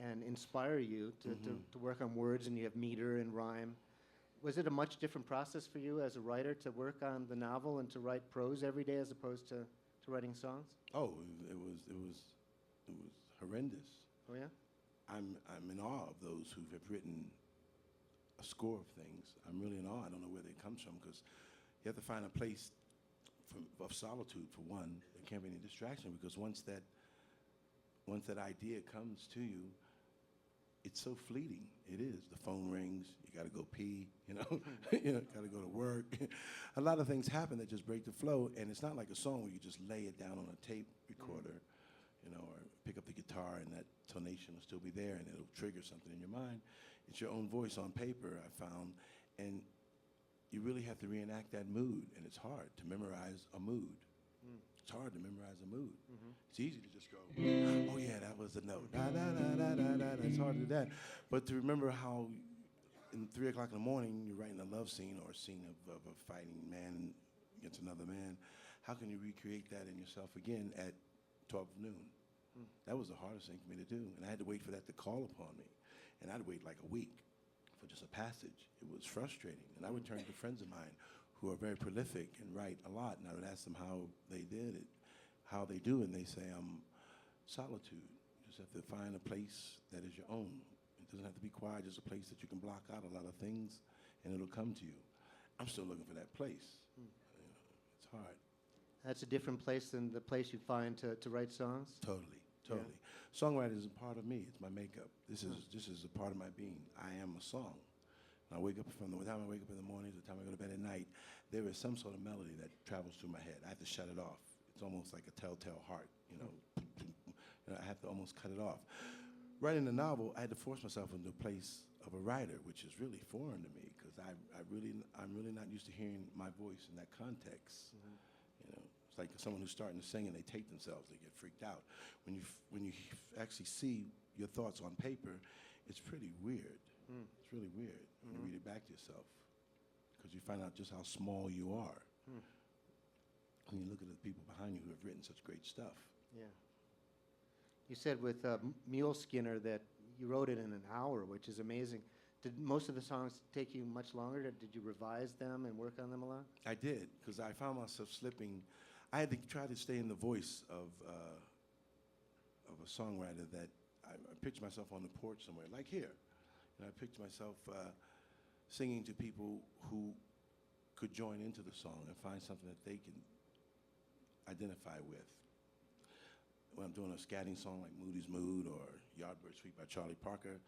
and inspire you to work on words, and you have meter and rhyme. Was it a much different process for you as a writer to work on the novel and to write prose every day as opposed to writing songs? Oh, it was horrendous. Oh yeah? I'm in awe of those who have written a score of things. I'm really in awe. I don't know where they comes from, because you have to find a place of solitude for one. There can't be any distraction, because once that idea comes to you, it's so fleeting. It is. The phone rings. You got to go pee. You know, got to go to work. A lot of things happen that just break the flow, and it's not like a song where you just lay it down on a tape recorder, or pick up the guitar and that tonation will still be there and it'll trigger something in your mind. It's your own voice on paper, I found, and you really have to reenact that mood, and it's hard to memorize a mood. It's hard to memorize a mood. It's easy to just go, oh yeah, that was the note. Da, da, da, da, da, da. It's hard to do that. But to remember how in 3 o'clock in the morning you're writing a love scene or a scene of a fighting man against another man, how can you recreate that in yourself again at 12 noon? That was the hardest thing for me to do, and I had to wait for that to call upon me. And I'd wait like a week for just a passage. It was frustrating, and I would turn to friends of mine who are very prolific and write a lot, and I would ask them how they did it, how they do it, and they say, solitude. You just have to find a place that is your own. It doesn't have to be quiet, just a place that you can block out a lot of things, and it'll come to you. I'm still looking for that place. It's hard. That's a different place than the place you find to write songs? Totally. Songwriting is a part of me. It's my makeup. This is a part of my being. I am a song. When I wake up from the time I wake up in the morning to the time I go to bed at night, there is some sort of melody that travels through my head. I have to shut it off. It's almost like a telltale heart, I have to almost cut it off. Writing the novel, I had to force myself into a place of a writer, which is really foreign to me, because I'm really not used to hearing my voice in that context. It's like someone who's starting to sing and they take themselves, they get freaked out. When you actually see your thoughts on paper, it's pretty weird. It's really weird when you read it back to yourself, because you find out just how small you are. When you look at the people behind you who have written such great stuff. Yeah. You said with Mule Skinner that you wrote it in an hour, which is amazing. Did most of the songs take you much longer? Did you revise them and work on them a lot? I did, because I found myself slipping. I had to try to stay in the voice of a songwriter that I picture myself on the porch somewhere, like here. And I picture myself singing to people who could join into the song and find something that they can identify with. When I'm doing a scatting song like Moody's Mood or Yardbird Suite by Charlie Parker,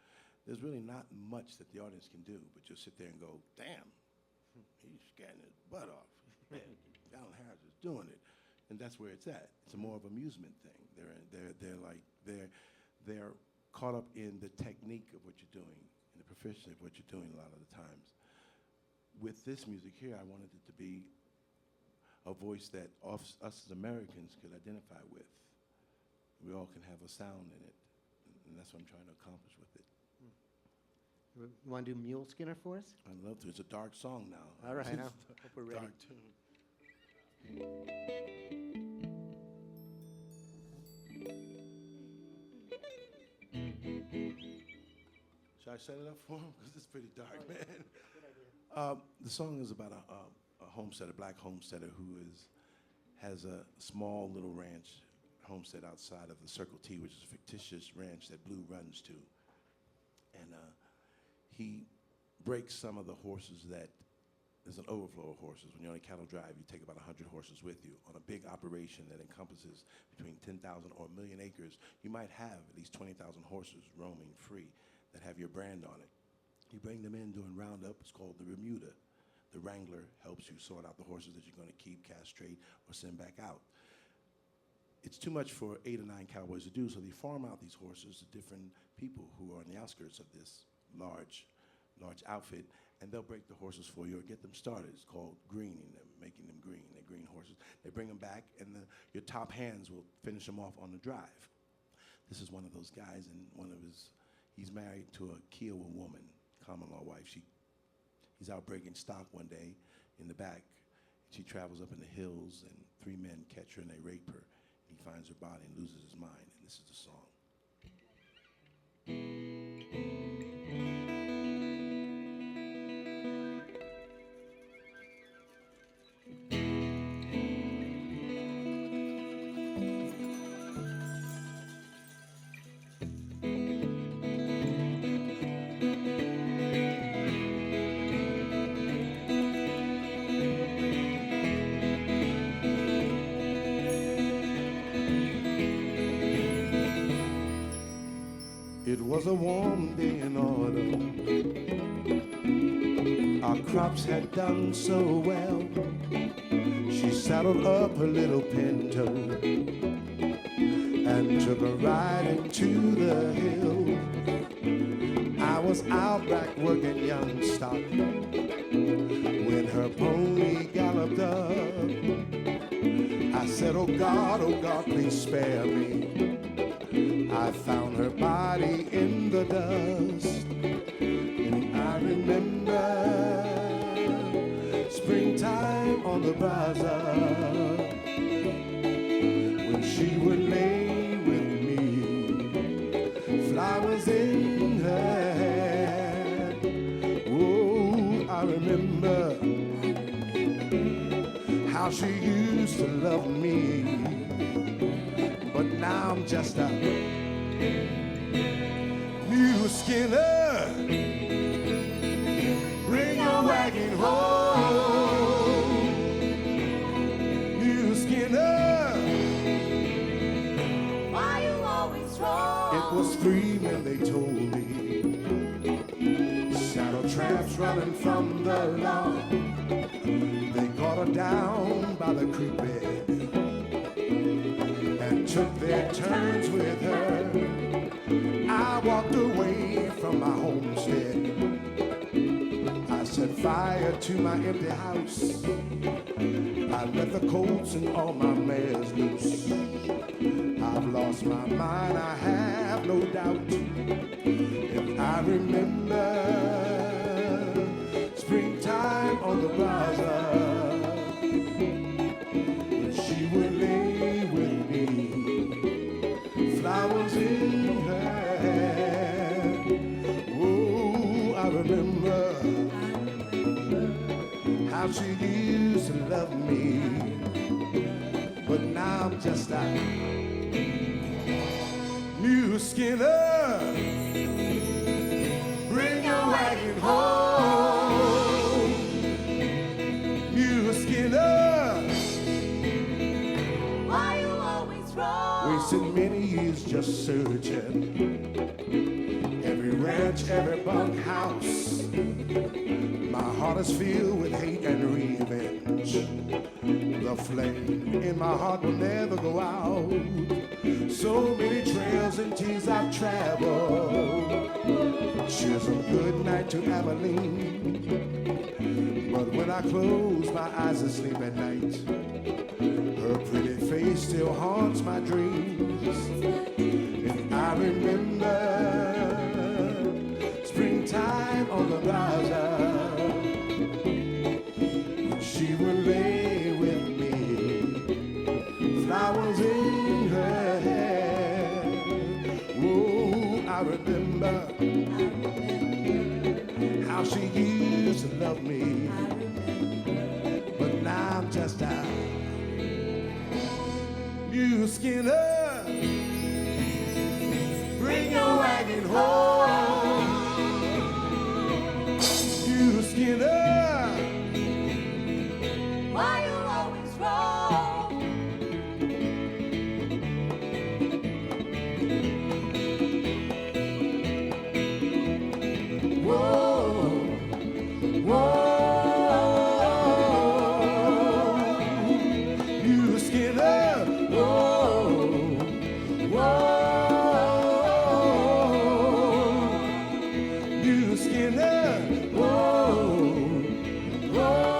there's really not much that the audience can do, but just sit there and go, damn, he's scatting his butt off. Man, Alan Harris is doing it. And that's where it's at. It's more of an amusement thing. They're caught up in the technique of what you're doing, and the proficiency of what you're doing a lot of the times. With this music here, I wanted it to be a voice that us as Americans could identify with. We all can have a sound in it, and that's what I'm trying to accomplish with it. You want to do Mule Skinner for us? I'd love to. It's a dark song now. All right, I hope we're ready. Dark tune. Should I set it up for him? Because it's pretty dark, man. The song is about a homesteader, black homesteader, who has a small little ranch homestead outside of the Circle T, which is a fictitious ranch that Blue runs to. And he breaks some of the horses that, there's an overflow of horses. When you're on a cattle drive, you take about 100 horses with you. On a big operation that encompasses between 10,000 or 1 million acres, you might have at least 20,000 horses roaming free that have your brand on it. You bring them in during roundup. It's called the remuda. The wrangler helps you sort out the horses that you're going to keep, castrate, or send back out. It's too much for 8 or 9 cowboys to do, so they farm out these horses to different people who are on the outskirts of this large outfit, and they'll break the horses for you or get them started. It's called greening them, making them green. They're green horses. They bring them back, and your top hands will finish them off on the drive. This is one of those guys, and he's married to a Kiowa woman, common law wife. He's out breaking stock one day in the back. She travels up in the hills, and 3 men catch her and they rape her. He finds her body and loses his mind, and this is the song. was a warm day in autumn. Our crops had done so well. She saddled up her little pinto and took a ride into the hills. I was out back working young stock when her pony galloped up. I said, oh God, please spare me. I found her body in the dust. And I remember springtime on the plaza when she would lay with me, flowers in her hair. Oh, I remember how she used to love me, but now I'm just a new Skinner. Bring your wagon home, new Skinner. Why you always wrong? It was 3 when they told me. Shadow traps running from the law. They caught her down by the creek bed and took their turns with her. I walked away from my homestead. I set fire to my empty house. I let the colts and all my mares loose. I've lost my mind, I have no doubt. If I remember springtime on the plaza, when she would lay with me, flowers in her hair. Oh, I remember how she used to love me, but now I'm just a new Skinner. Bring your wagon home, new Skinner. Why you always wrong? Wasted many years just searching every ranch, every bunkhouse. My heart is filled with hate and revenge. The flame in my heart will never go out. So many trails and tears I've traveled. Cheers a good night to Abilene. But when I close my eyes and sleep at night, her pretty face still haunts my dreams. And I remember springtime on the plaza, when she would lay with me, flowers in her hair. Oh, I remember how she used to love me, but now I'm just a new Skinner. Bring your wagon home, new Skinner. Why you always wrong? Whoa, whoa, new Skinner. Whoa, whoa, new Skinner. Whoa, whoa.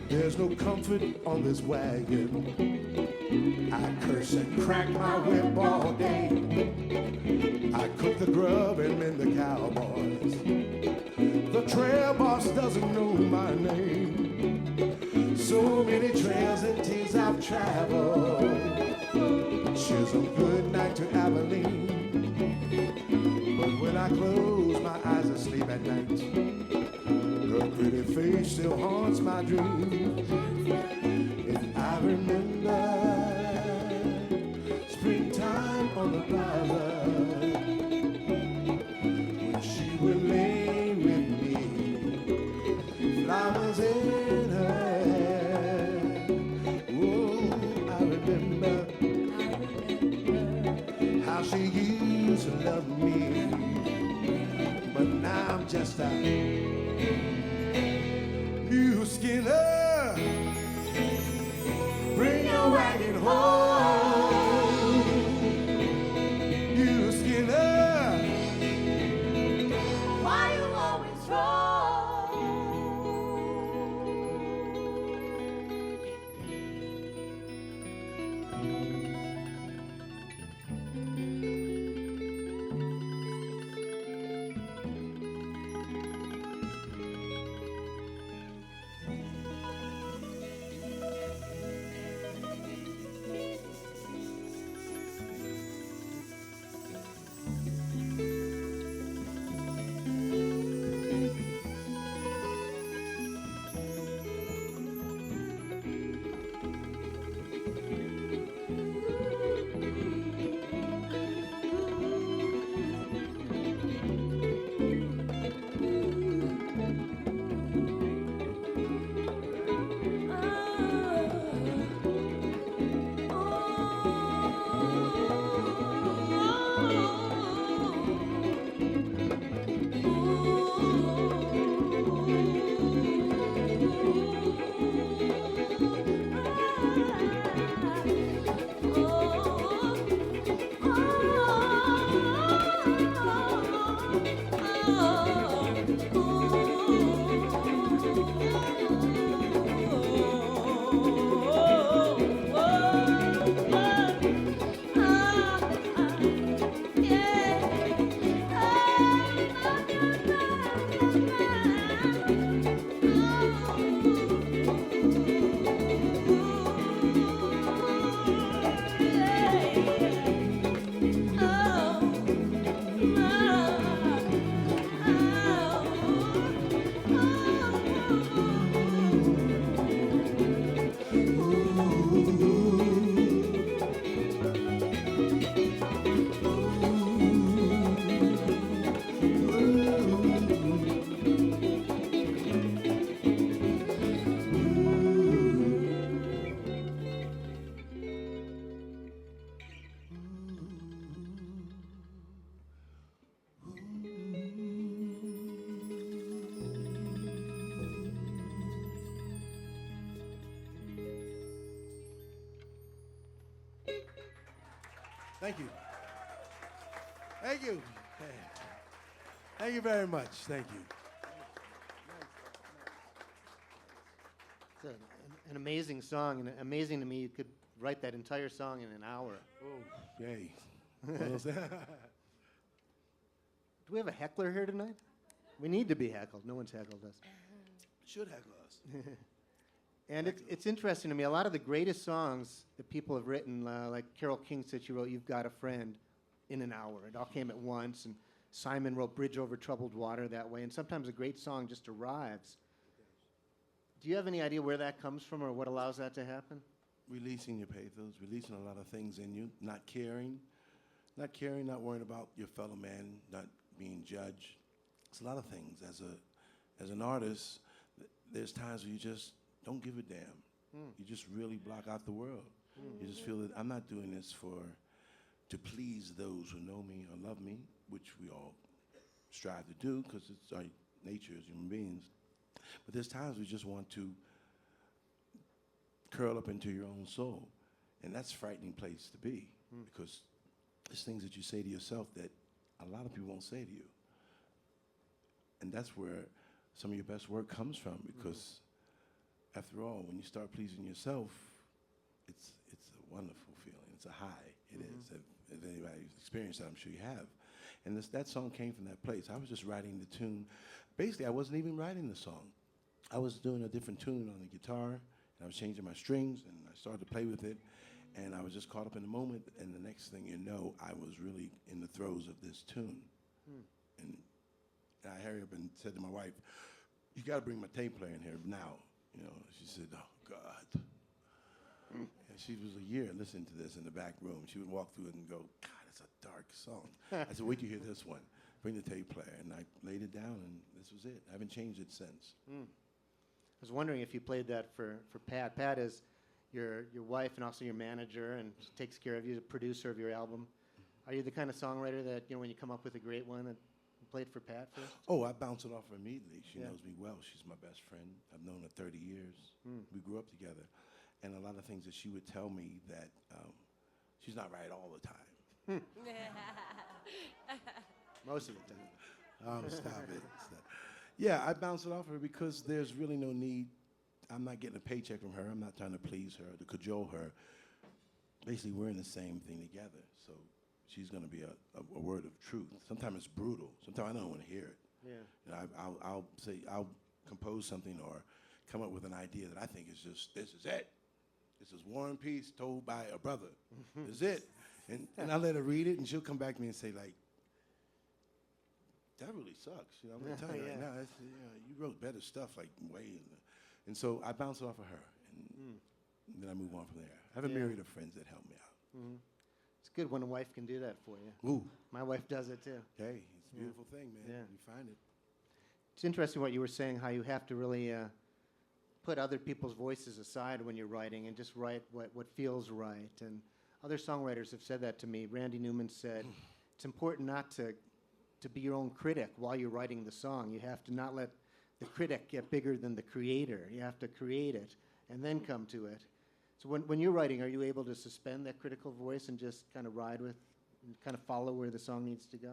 There's no comfort on this wagon. I curse and crack my whip all day. I cook the grub and mend the cowboys. The trail boss doesn't know my name. So many trails and tears I've traveled. Cheers a good night to Abilene. But when I close my eyes and sleep at night, her pretty face still haunts my dreams. And I remember springtime on the plaza, You Skinner, bring your wagon home. You Skinner, Why you always wrong? Thank you. Thank you. Thank you very much. Thank you. It's an amazing song, and amazing to me you could write that entire song in an hour. Oh, yay. Do we have a heckler here tonight? We need to be heckled. No one's heckled us. Should heckle us. And it's interesting to me. A lot of the greatest songs that people have written, like Carole King said she wrote "You've Got a Friend" in an hour. It all came at once. And Simon wrote "Bridge Over Troubled Water" that way. And sometimes a great song just arrives. Do you have any idea where that comes from or what allows that to happen? Releasing your pathos, releasing a lot of things in you, not caring, not worrying about your fellow man, not being judged. It's a lot of things. As an artist, there's times where you just don't give a damn. You just really block out the world. You just feel that I'm not doing this to please those who know me or love me, which we all strive to do because it's our nature as human beings. But there's times we just want to curl up into your own soul. And that's a frightening place to be because there's things that you say to yourself that a lot of people won't say to you. And that's where some of your best work comes from because after all, when you start pleasing yourself, it's a wonderful feeling. It's a high. It is. If anybody's experienced that, I'm sure you have. And that song came from that place. I was just writing the tune. Basically, I wasn't even writing the song. I was doing a different tune on the guitar, and I was changing my strings, and I started to play with it, and I was just caught up in the moment, and the next thing you know, I was really in the throes of this tune. And I hurried up and said to my wife, "You got to bring my tape player in here now." You know, she said, "Oh, God." And she was a year listening to this in the back room. She would walk through it and go, "God, it's a dark song." I said, "Wait till you hear this one. Bring the tape player." And I laid it down, and this was it. I haven't changed it since. I was wondering if you played that for Pat. Pat is your wife and also your manager and she takes care of you, the producer of your album. Are you the kind of songwriter that, when you come up with a great one, that played for Pat first? Oh, I bounce it off her immediately. She Yeah. knows me well. She's my best friend. I've known her 30 years. We grew up together. And a lot of things that she would tell me that she's not right all the time. Most of the time. Stop it. Stop. Yeah, I bounce it off her because there's really no need. I'm not getting a paycheck from her. I'm not trying to please her, to cajole her. Basically, we're in the same thing together. So she's going to be a word of truth. Sometimes it's brutal. Sometimes I don't want to hear it. Yeah. You know, I'll compose something or come up with an idea that I think is just, this is it. This is War and Peace told by a brother. This is it. And I let her read it, and she'll come back to me and say, like, that really sucks. You know, I'm going to tell you right now, you wrote better stuff, like, way in the... And so I bounce it off of her, and then I move on from there. I have a myriad of friends that help me out. It's good when a wife can do that for you. Ooh. My wife does it too. Hey, it's a beautiful thing, man. Yeah. You find it. It's interesting what you were saying, how you have to really put other people's voices aside when you're writing and just write what feels right. And other songwriters have said that to me. Randy Newman said, it's important not to be your own critic while you're writing the song. You have to not let the critic get bigger than the creator. You have to create it and then come to it. So when you're writing, are you able to suspend that critical voice and just kind of ride with and kind of follow where the song needs to go?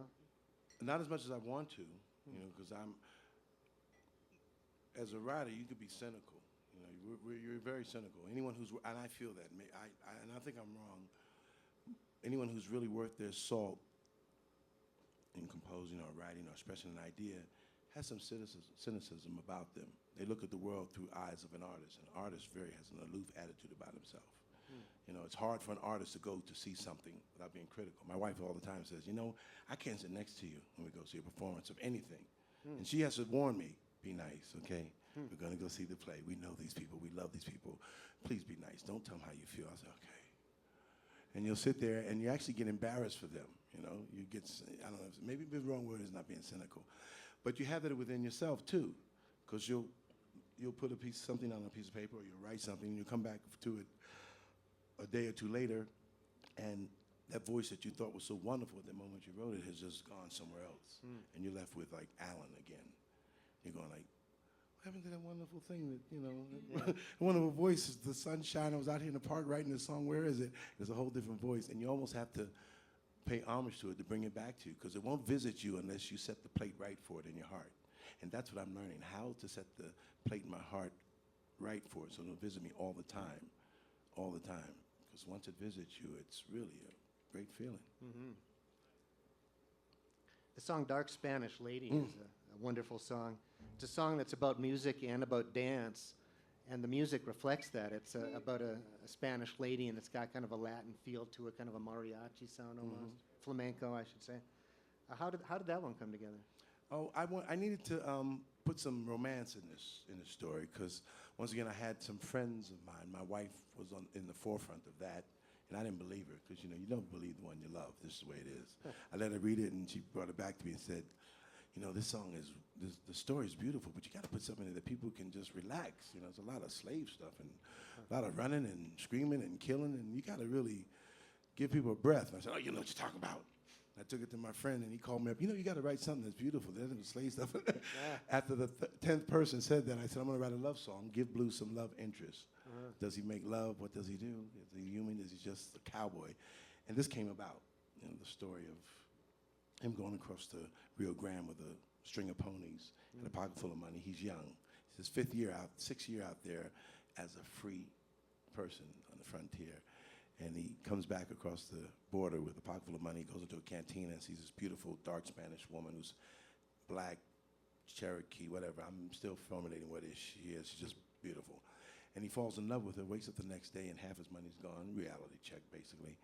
Not as much as I want to, you know, because as a writer, you could be cynical. You know, you're very cynical. Anyone who's, and I feel that, and I think I'm wrong, anyone who's really worth their salt in composing or writing or expressing an idea has some cynicism about them. They look at the world through eyes of an artist. An artist has an aloof attitude about himself. You know, it's hard for an artist to go to see something without being critical. My wife all the time says, you know, I can't sit next to you when we go see a performance of anything. And she has to warn me, be nice, okay? We're gonna go see the play. We know these people, we love these people. Please be nice, don't tell them how you feel. I say, okay. And you'll sit there and you actually get embarrassed for them, you know? You get, I don't know, maybe the wrong word is not being cynical. But you have that within yourself too, because you'll put something on a piece of paper or you'll write something and you'll come back to it a day or two later and that voice that you thought was so wonderful at the moment you wrote it has just gone somewhere else. And you're left with like Alan again. You're going like, what happened to that wonderful thing that, you know, wonderful voice, the sunshine, I was out here in the park writing this song, where is it? There's a whole different voice and you almost have to pay homage to it to bring it back to you because it won't visit you unless you set the plate right for it in your heart. And that's what I'm learning, how to set the plate in my heart right for it so it'll visit me all the time. Because once it visits you, it's really a great feeling. The song Dark Spanish Lady is a wonderful song. It's a song that's about music and about dance, and the music reflects that. It's about a Spanish lady, and it's got kind of a Latin feel to it, kind of a mariachi sound almost. Flamenco, I should say. How did that one come together? Oh, I needed to put some romance in this story because once again I had some friends of mine. My wife was in the forefront of that, and I didn't believe her because you know you don't believe the one you love. This is the way it is. I let her read it, and she brought it back to me and said, "You know, this song is the story is beautiful, but you got to put something in there that people can just relax. You know, there's a lot of slave stuff and a lot of running and screaming and killing, and you got to really give people a breath." And I said, "Oh, you know what you're talking about." I took it to my friend, and he called me up. You know, you got to write something that's beautiful. There isn't slave stuff. After the 10th person said that, I said, I'm going to write a love song. Give Blue some love interest. Does he make love? What does he do? Is he human? Is he just a cowboy? And this came about, you know, the story of him going across the Rio Grande with a string of ponies and a pocket full of money. He's young. It's his 6th year out there as a free person on the frontier. And he comes back across the border with a pocket full of money, goes into a cantina and sees this beautiful dark Spanish woman who's black, Cherokee, whatever. I'm still formulating what she is. She's just beautiful. And he falls in love with her, wakes up the next day, and half his money's gone. Reality check, basically.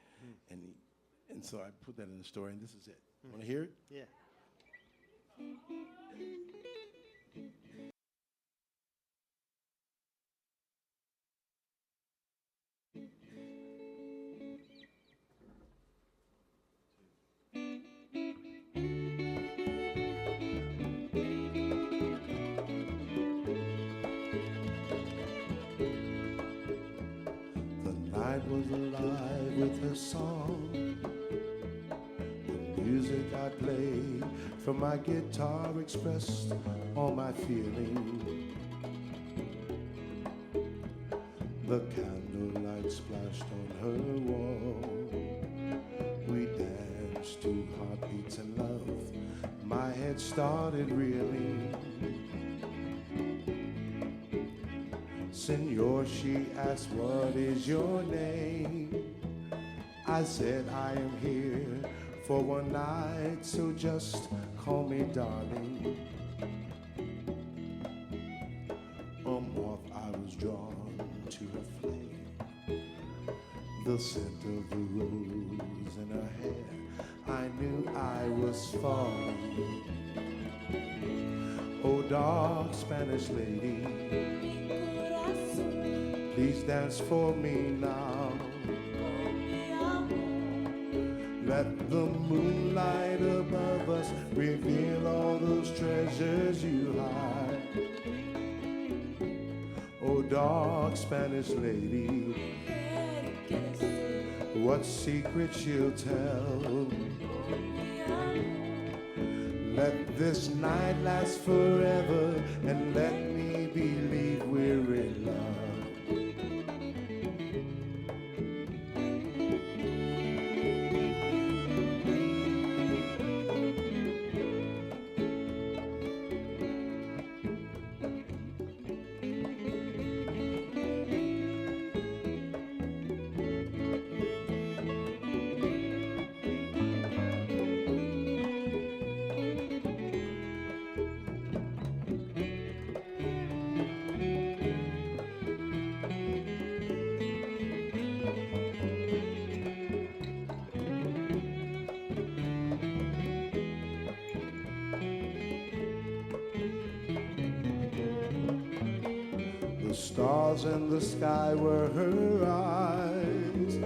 And so I put that in the story, and this is it. Want to hear it? Yeah. The night was alive with her song. The music I play from my guitar expressed all my feeling. The candlelight splashed on her wall. We danced to heartbeats and love. My head started reeling. Senor, she asked, what is your name? I said, I am here for one night, so just call me darling. A moth, I was drawn to her flame. The scent of the rose in her hair, I knew I was falling. Oh, dark Spanish lady, please dance for me now. Let the moonlight above us reveal all those treasures you hide. Oh, dark Spanish lady, what secrets you'll tell. Let this night last forever and let me believe we're in love. The stars in the sky were her eyes.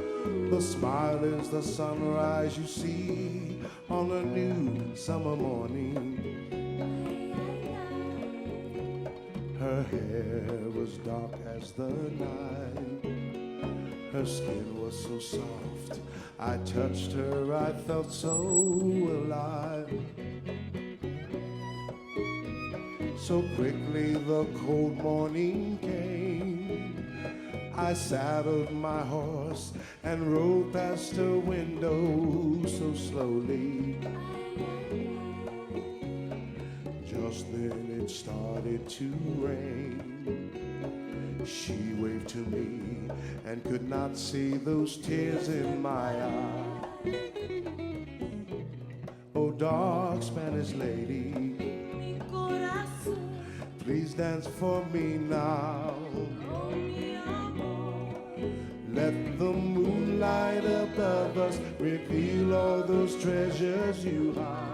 The smile is the sunrise you see on a new summer morning. Her hair was dark as the night. Her skin was so soft. I touched her, I felt so alive. So quickly the cold morning came. I saddled my horse and rode past her window so slowly. Just then it started to rain. She waved to me and could not see those tears in my eye. Oh, dark Spanish lady, please dance for me now. Let the moonlight above us reveal all those treasures you hide.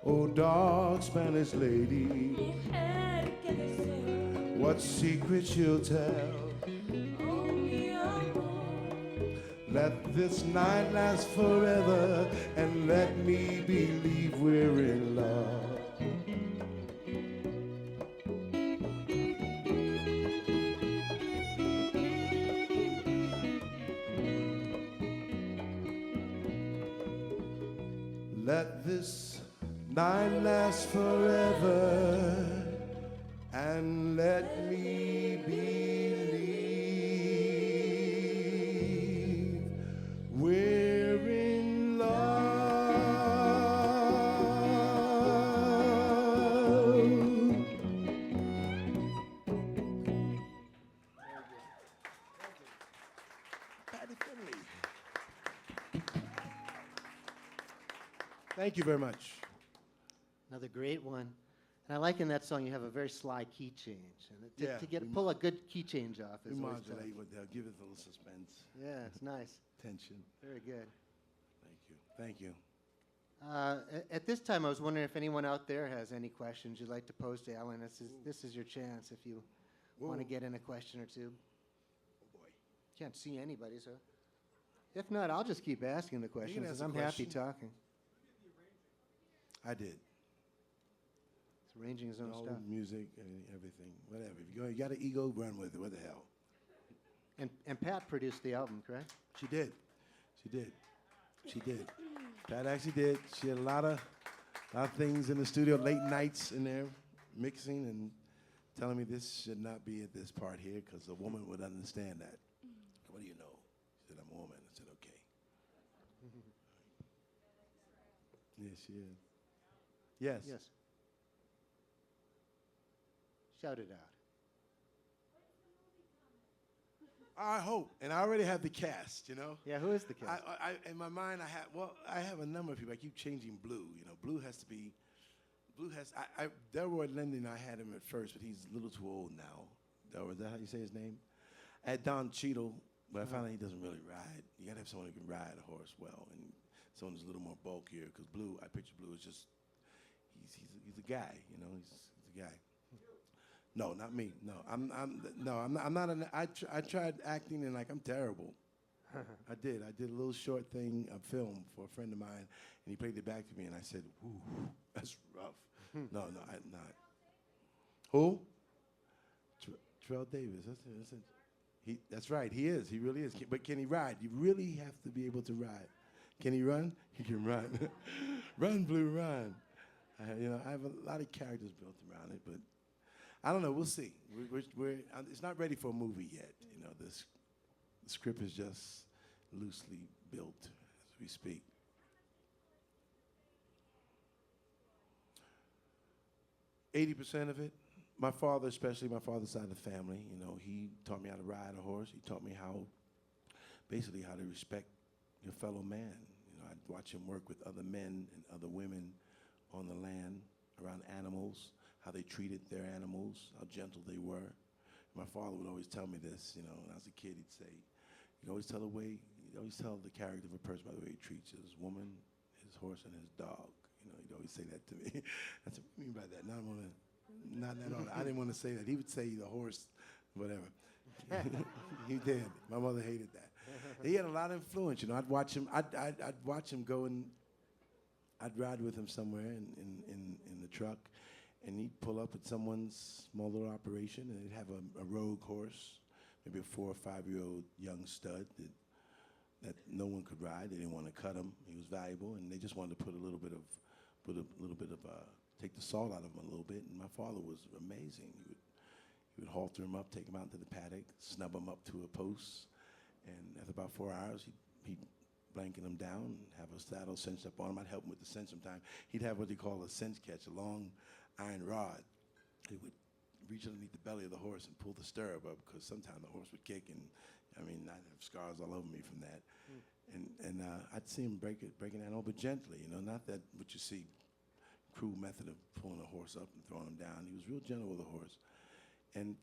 Oh, dark Spanish lady, what secrets you'll tell. Let this night last forever and let me believe we're in love. Let this night last forever and let me believe we're in love. Patty Finley. Thank you very much. Another great one. And I like in that song you have a very sly key change. And Yeah, pull a good key change off We is always tough. modulate with that, give it a little suspense, Yeah, it's nice. tension. Very good. Thank you. Thank you. At this time, I was wondering if anyone out there has any questions you'd like to pose to Ellen. This is your chance if you want to Whoa. get in a question or two. Oh, boy. Can't see anybody, so. If not, I'll just keep asking the questions ask because a I'm happy question. talking. I did. He's arranging his own All stuff. the music and everything, whatever. If you got an ego, run with it. What the hell? And Pat produced the album, correct? She did. She did. She did. Pat actually did. She had a lot of things in the studio, late nights in there, mixing and telling me this should not be at this part here because a woman would understand that. What do you know? She said, I'm a woman. I said, okay. Yes, she is. Yes. Yes. Shout it out. I hope, and I already have the cast. You know. Yeah, who is the cast? In my mind, I have a number of people. I keep changing Blue. You know, Blue has to be. Blue has. Delroy Linden, I had him at first, but he's a little too old now. Delroy, is that how you say his name? I had Don Cheadle, but I found out he doesn't really ride. You gotta have someone who can ride a horse well, and someone who's a little more bulkier. Because Blue, I picture Blue as just. He's a guy. You know, he's a guy. No, not me. No, I'm not. I tried acting and I'm terrible. I did a little short thing, a film for a friend of mine, and he played it back to me, and I said, "Ooh, that's rough." No, I'm not. Who? Terrell Davis. That's it. That's right. He is. He really is. But can he ride? You really have to be able to ride. Can he run? He can run. Run, Blue, run. I have a lot of characters built around it, but. I don't know. We'll see. It's not ready for a movie yet. You know, the script is just loosely built as we speak. %80 of it. My father, especially my father's side of the family. You know, he taught me how to ride a horse. He taught me basically how to respect your fellow man. You know, I'd watch him work with other men and other women on the land around animals. How they treated their animals, how gentle they were. My father would always tell me this, you know, when I was a kid, he'd say, he'd always tell the character of a person by the way he treats his woman, his horse, and his dog. You know, he'd always say that to me. I said, what do you mean by that? Not that order. I didn't want to say that. He would say the horse, whatever. He did. My mother hated that. He had a lot of influence, you know. I'd watch him go and I'd ride with him somewhere in the truck. And he'd pull up at someone's small little operation, and he'd have a rogue horse, maybe a 4 or 5-year-old young stud that no one could ride. They didn't want to cut him. He was valuable, and they just wanted to take the salt out of him a little bit. And my father was amazing. He would halter him up, take him out into the paddock, snub him up to a post, and after about 4 hours, he'd blanket him down, and have a saddle cinched up on him. I'd help him with the cinch sometimes. He'd have what they call a cinch catch, a long iron rod. He would reach underneath the belly of the horse and pull the stirrup up because sometimes the horse would kick, and I'd have scars all over me from that. And I'd see him breaking that animal, but gently, you know, not that what you see, cruel method of pulling a horse up and throwing him down. He was real gentle with the horse, and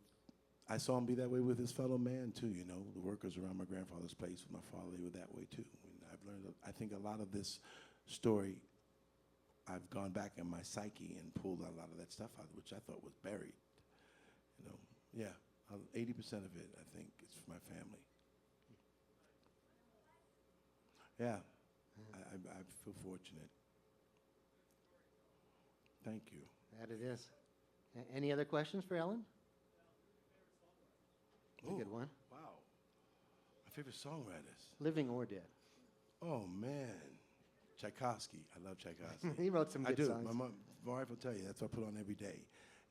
I saw him be that way with his fellow man too. You know, the workers around my grandfather's place with my father, they were that way too. And I've learned, I think, a lot of this story. I've gone back in my psyche and pulled a lot of that stuff out, which I thought was buried. You know, yeah, 80% of it, I think, is for my family. Yeah, I feel fortunate. Thank you. That it is. Any other questions for Ellen? That's a good one. Wow. My favorite songwriters. Living or dead? Oh, man. Tchaikovsky. I love Tchaikovsky. He wrote some good songs. My wife will tell you that's what I put on every day,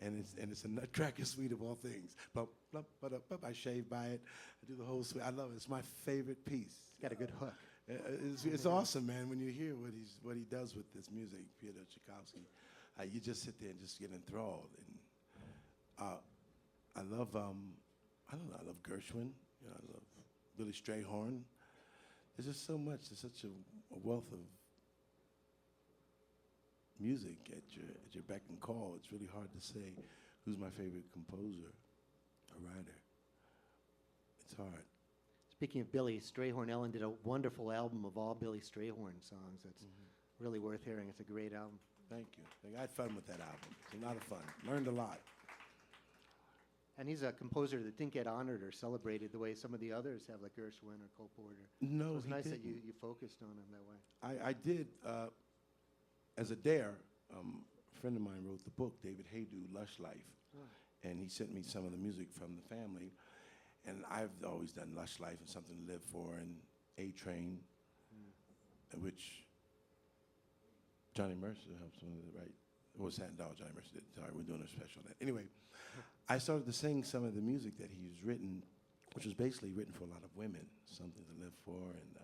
and it's a Nutcracker suite of all things. Blah, blah, blah, blah, blah. I shave by it. I do the whole suite. I love it. It's my favorite piece. It's got a good hook. It's awesome, man. When you hear what he does with this music, Peter Tchaikovsky, you just sit there and just get enthralled. And I love I love Gershwin. You know, I love Billy Strayhorn. There's just so much. There's such a wealth of music at your beck and call. It's really hard to say who's my favorite composer or writer. It's hard. Speaking of Billy Strayhorn, Ellen did a wonderful album of all Billy Strayhorn songs. That's really worth hearing. It's a great album. Thank you. I had fun with that album. It's a lot of fun. Learned a lot. And he's a composer that didn't get honored or celebrated the way some of the others have, like Gershwin or Cole Porter. No, it was he nice that didn't. you focused on him that way. I did, as a dare, a friend of mine wrote the book, David Haydu, Lush Life. And he sent me some of the music from the family. And I've always done Lush Life and Something to Live For and A-Train. which Johnny Mercer helps me with it, right? It was Johnny Mercer did. Sorry, we're doing a special on that. Anyway, I started to sing some of the music that he's written, which was basically written for a lot of women, Something to Live For, and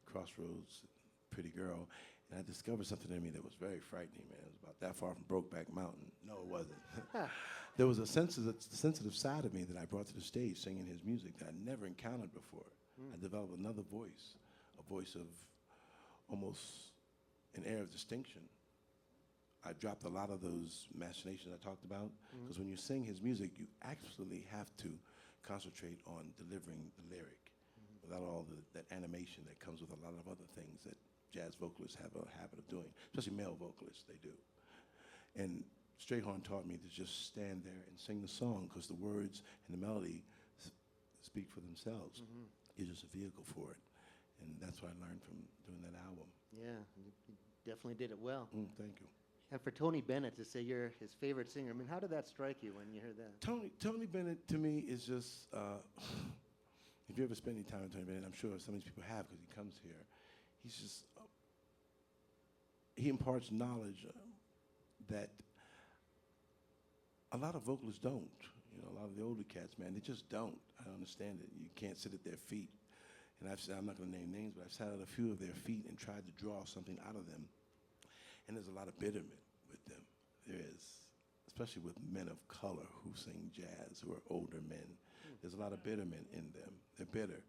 Crossroads, Pretty Girl. And I discovered something in me that was very frightening, man. It was about that far from Brokeback Mountain. No, it wasn't. There was a sensitive side of me that I brought to the stage singing his music that I'd never encountered before. I developed another voice, a voice of almost an air of distinction. I dropped a lot of those machinations I talked about, because when you sing his music, you absolutely have to concentrate on delivering the lyric without all that animation that comes with a lot of other things that jazz vocalists have a habit of doing, especially male vocalists, they do. And Strayhorn taught me to just stand there and sing the song, because the words and the melody speak for themselves. You're just a vehicle for it. And that's what I learned from doing that album. Yeah, you definitely did it well. Thank you. And for Tony Bennett to say you're his favorite singer, I mean, how did that strike you when you heard that? Tony Bennett, to me, is just, if you ever spend any time with Tony Bennett, I'm sure some of these people have, because he comes here, he's just, he imparts knowledge that a lot of vocalists don't. You know, a lot of the older cats, man, they just don't. I don't understand it. You can't sit at their feet. And I'm not going to name names, but I've sat at a few of their feet and tried to draw something out of them. And there's a lot of bitterment with them. There is, especially with men of color who sing jazz, who are older men. There's a lot of bitterment in them. They're bitter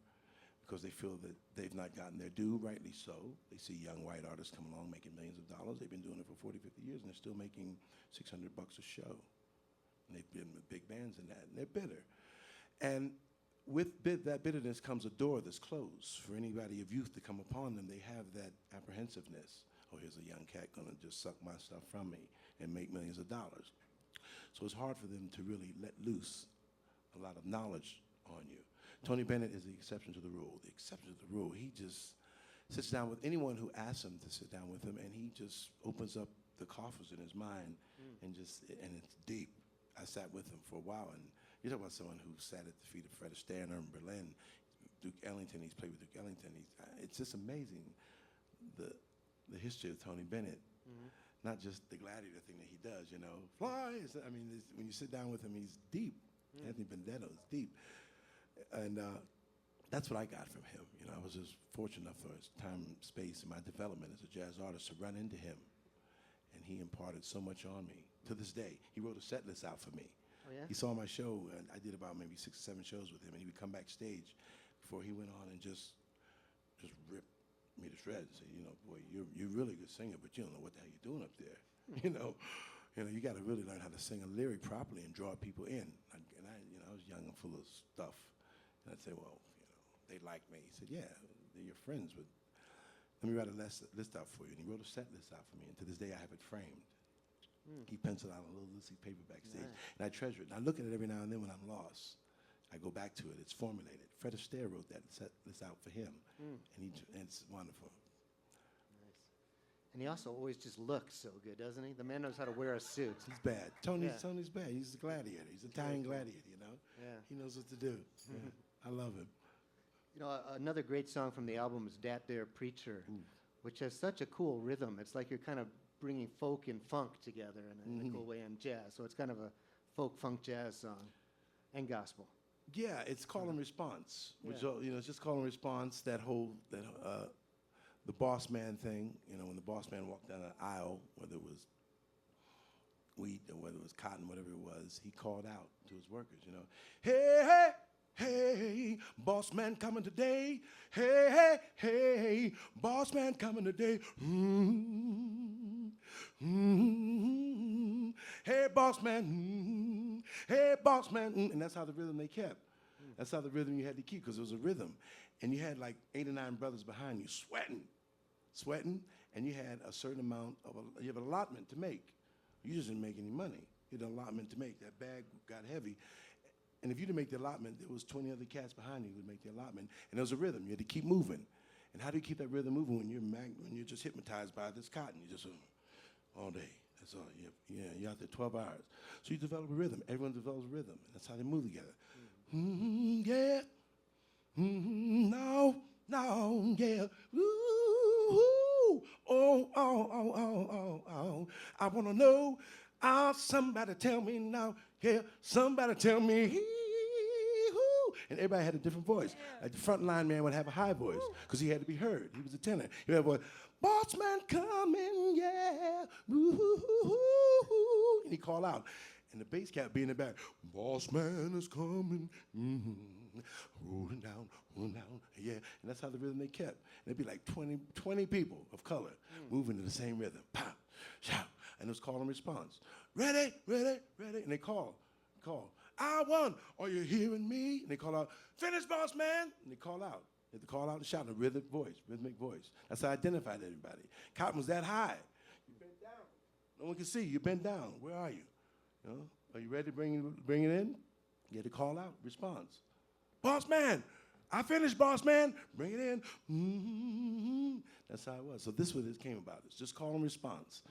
because they feel that they've not gotten their due, rightly so. They see young white artists come along making millions of dollars. They've been doing it for 40, 50 years, and they're still making $600 a show. And they've been with big bands and that, and they're bitter. And with that bitterness comes a door that's closed. For anybody of youth to come upon them, they have that apprehensiveness. Oh, here's a young cat gonna just suck my stuff from me and make millions of dollars. So it's hard for them to really let loose a lot of knowledge on you. Tony Bennett is the exception to the rule. The exception to the rule, he just sits down with anyone who asks him to sit down with him, and he just opens up the coffers in his mind, and it's deep. I sat with him for a while, and you talk about someone who sat at the feet of Fred Astaire in Berlin, Duke Ellington. He's played with Duke Ellington. It's just amazing the history of Tony Bennett, not just the gladiator thing that he does. You know, fly. I mean, when you sit down with him, he's deep. Anthony Benedetto is deep, and that's what I got from him. You know, I was just fortunate enough for his time, space, and my development as a jazz artist to run into him, and he imparted so much on me. To this day, he wrote a set list out for me. Oh, yeah? He saw my show, and I did about maybe 6 or 7 shows with him, and he would come backstage before he went on and just rip me to shreds and say, you know, boy, you're really a good singer, but you don't know what the hell you're doing up there. you know, you got to really learn how to sing a lyric properly and draw people in. I was young and full of stuff, and I'd say, well, you know, they like me. He said, yeah, they're your friends, but let me write a list out for you. And he wrote a set list out for me, and to this day I have it framed. He penciled out a little loosey paper backstage, and I treasure it. And I look at it every now and then when I'm lost. I go back to it. It's formulated. Fred Astaire wrote that set list out for him, and it's wonderful. Nice. And he also always just looks so good, doesn't he? The man knows how to wear a suit. He's bad. Tony's bad. He's a gladiator. He's an Italian gladiator, you know? Yeah. He knows what to do. Yeah. I love him. You know, another great song from the album is Dat There Preacher, which has such a cool rhythm. It's like you're kind of bringing folk and funk together in a cool way and jazz. So it's kind of a folk, funk, jazz song and gospel. Yeah, it's call and response. Which, Yeah. you know, it's just call and response, the boss man thing. You know, when the boss man walked down an aisle, whether it was wheat or whether it was cotton, whatever it was, he called out to his workers, you know, hey, hey, hey, boss man coming today. Hey, hey, hey, boss man coming today. Hey, boss man. Hey, boss man. And that's how the rhythm they kept. That's how the rhythm you had to keep, because it was a rhythm. And you had like 8 or 9 brothers behind you sweating, and you had a certain amount of, you have an allotment to make. You just didn't make any money. You had an allotment to make. That bag got heavy. And if you didn't make the allotment, there was 20 other cats behind you who would make the allotment. And there was a rhythm. You had to keep moving. And how do you keep that rhythm moving when you're just hypnotized by this cotton? You just all day. That's all. You're out there 12 hours. So you develop a rhythm. Everyone develops a rhythm. That's how they move together. Yeah. No, yeah. Ooh, Oh, oh, oh, oh, oh, oh. I want to know. Somebody tell me now. Yeah, somebody tell me. Hee-hoo. And everybody had a different voice. Like the front line man would have a high voice because he had to be heard. He was a tenor. He would have a voice, boss man coming, yeah. Woo-hoo-hoo-hoo. And he'd call out. And the bass cat be in the back, boss man is coming, rolling down, yeah. And that's how the rhythm they kept. And it'd be like 20 people of color moving to the same rhythm, pop, shout. And it was call and response. Ready, ready, ready. And they call. I won. Are you hearing me? And they call out, finish, boss man. And they call out. They had to call out and shout in a rhythmic voice. That's how I identified everybody. Cotton was that high. You bent down. No one can see you. You bent down. Where are you? You know, are you ready to bring it in? You had to call out, response. Boss man, I finished, boss man. Bring it in. Mm-hmm. That's how it was. So this is what it came about. It's just call and response.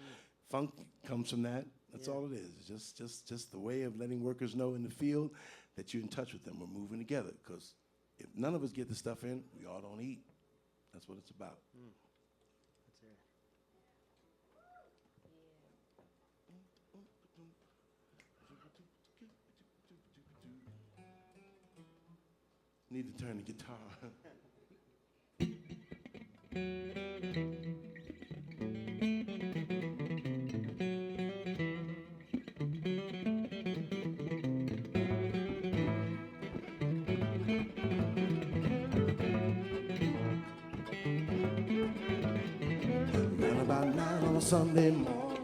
Funk comes from that. That's all it is. It's just the way of letting workers know in the field that you're in touch with them. We're moving together. Because if none of us get the stuff in, we all don't eat. That's what it's about. That's it. Need to turn the guitar. Around about 9 on a Sunday morning,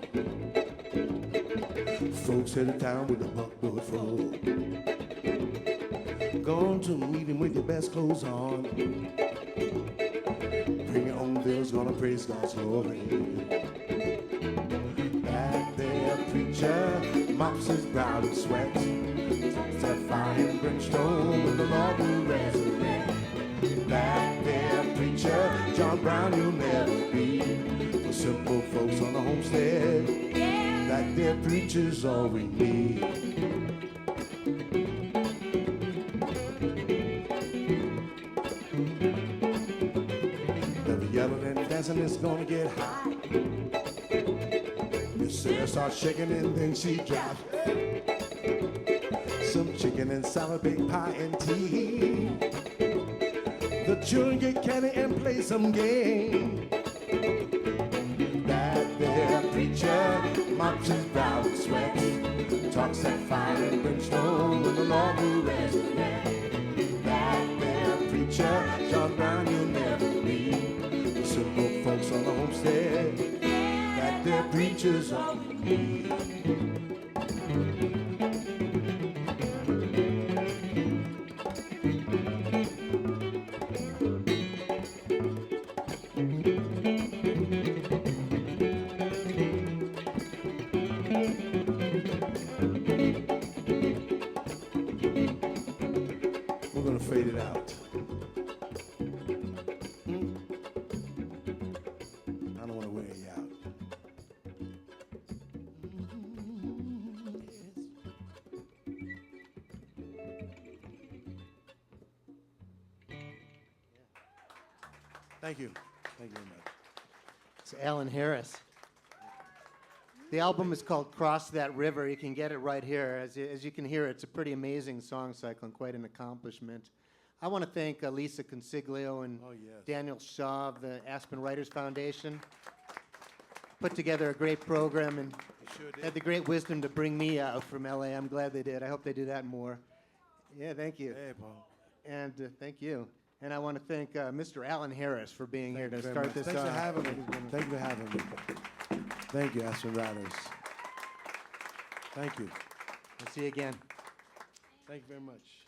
folks headed town with a buckboard full. Going to a meeting with your best clothes on. Bring your own bills, gonna praise God's glory. Back there, preacher mops his brow and sweats. Set fire and brimstone with the Lord will resurrect. Back there, preacher John Brown, you'll never be. For simple folks on the homestead, back there, preacher's all we need. Yelling and dancing, it's gonna get hot. Miss Sarah starts shaking and then she drops some chicken and salad, baked pie and tea. The children get candy and play some game. Back there, preacher mops his brow and sweats. Talks that fire and brimstone with the Lord will resurrect. Back there, preacher John Brown, you'll never be. Simple folks on the homestead, that their preachers all we need. We're gonna fade it out. Thank you. Thank you very much. It's Alan Harris. The album is called Cross That River. You can get it right here. As you can hear, it's a pretty amazing song cycle and quite an accomplishment. I want to thank Lisa Consiglio and Daniel Shaw of the Aspen Writers Foundation. Put together a great program and had the great wisdom to bring me out from LA. I'm glad they did. I hope they do that more. Yeah, thank you. Hey, Paul. And thank you. And I want to thank Mr. Alan Harris for being here to start this. Thanks for having me. Thank you for having me. Thank you, Aspen Writers. Thank you. We'll see you again. Thank you very much.